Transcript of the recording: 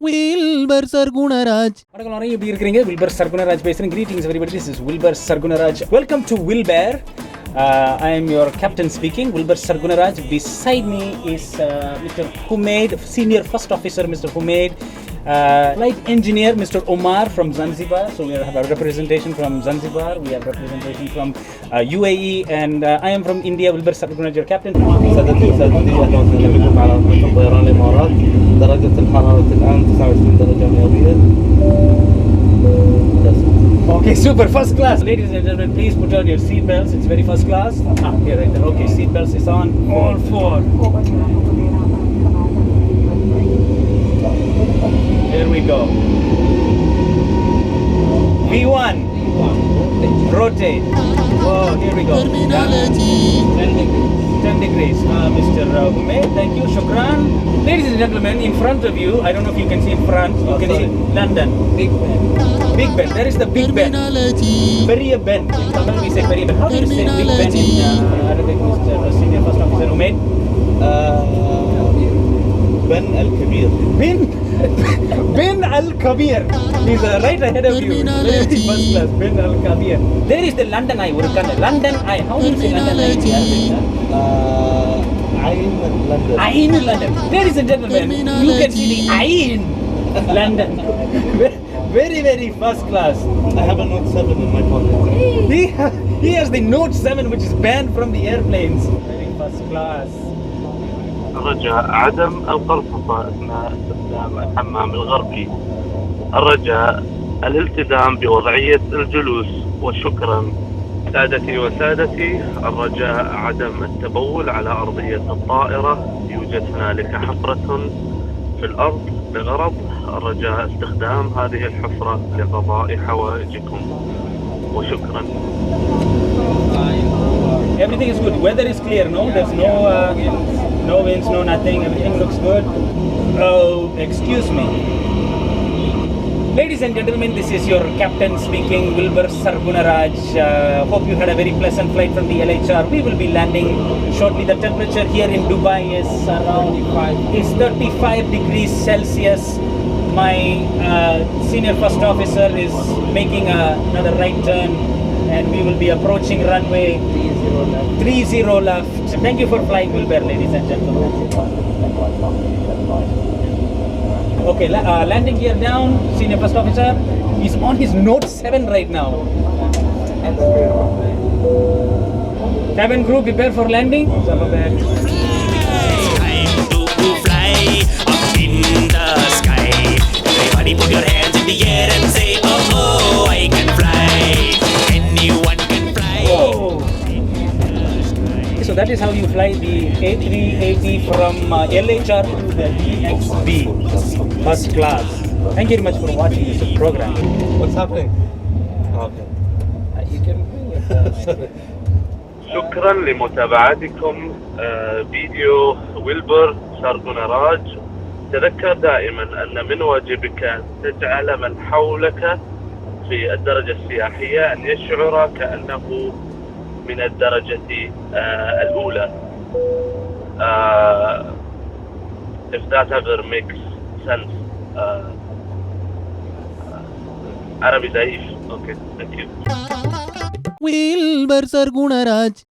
Wilbur Sargunaraj. Wilbur Sargunaraj பேசுறேன். Greetings everybody. This is Wilbur Sargunaraj. Welcome to Wilbur. I am your captain speaking, Wilbur Sargunaraj. Beside me is Mr. Humaid, senior first officer Mr. Humaid. Flight engineer Mr. Omar from Zanzibar. So we have a representation from Zanzibar. We have representation from UAE, and I am from India. Wilbur Sargunaraj, your captain. سادتي أهلا وسهلا بكم على مطار طيران الإمارات. درجة الحرارة الآن 29 درجة مئوية. Okay, super, first class. Ladies and gentlemen, please put on your seat belts. It's very first class. Here, right there. Okay, seat belts is on. All four. Here we go. V1. Rotate. Whoa, here we go. 10 degrees. Mr. Humaid, thank you. Shukran. Ladies and gentlemen, in front of you, I don't know if you can see in front, you can see London. Big Ben. Big Ben. There is the Big Ben. Periya Ben. In Tamil we say Periya Ben. How do you say Big Ben in Arabic, Mr. Senior First Officer Humaid? بن الكبير. Ben Al-Kabir. He's right ahead of you. Very first class. Ben Al-Kabir. There is the London Eye. London Eye. How do you say London Eye in Arabic? عين لندن. Ain London. Ladies and gentlemen, you can see the Ain London. Very, very first class. I have a Note 7 in my pocket. He has the Note 7, which is banned from the airplanes. Very first class. رجاء عدم القرفصة أثناء استخدام الحمام الغربي. الرجاء الالتزام بوضعية الجلوس، وشكرا. سادتي وسادتي، الرجاء عدم التبول على أرضية الطائرة. يوجد هنالك حفرة في الأرض بغرض الرجاء استخدام هذه الحفرة لقضاء حوائجكم، وشكرا. Everything is good. Weather is clear. No, there's no winds, no nothing. Everything looks good. Oh, excuse me. Ladies and gentlemen, this is your captain speaking, Wilbur Sargunaraj. Hope you had a very pleasant flight from the LHR. We will be landing shortly. The temperature here in Dubai is around 35 degrees Celsius. My senior first officer is making another right turn, and we will be approaching runway 30 left. Thank you for flying Wilbur, ladies and gentlemen. Okay, landing gear down. Senior first officer is on his Note 7 right now. Cabin crew, prepare for landing. Time to fly up in the sky. Everybody put your hands in the air and say, oh, oh, I can fly. Anyone can fly. Whoa. So that is how you fly the A380 from LHR to the EXB, first class. Thank you very much for watching this program. What's happening? Okay. You can bring it. شكرا لمتابعتكم فيديو ويلبر سارغوناراج. تذكر دائما أن من واجبك أن تجعل من حولك في الدرجة السياحية أن يشعر كأنه من الدرجة الأولى. If that ever makes sense. عربي ضعيف. Okay, thank you. Wilbur Sargunaraj.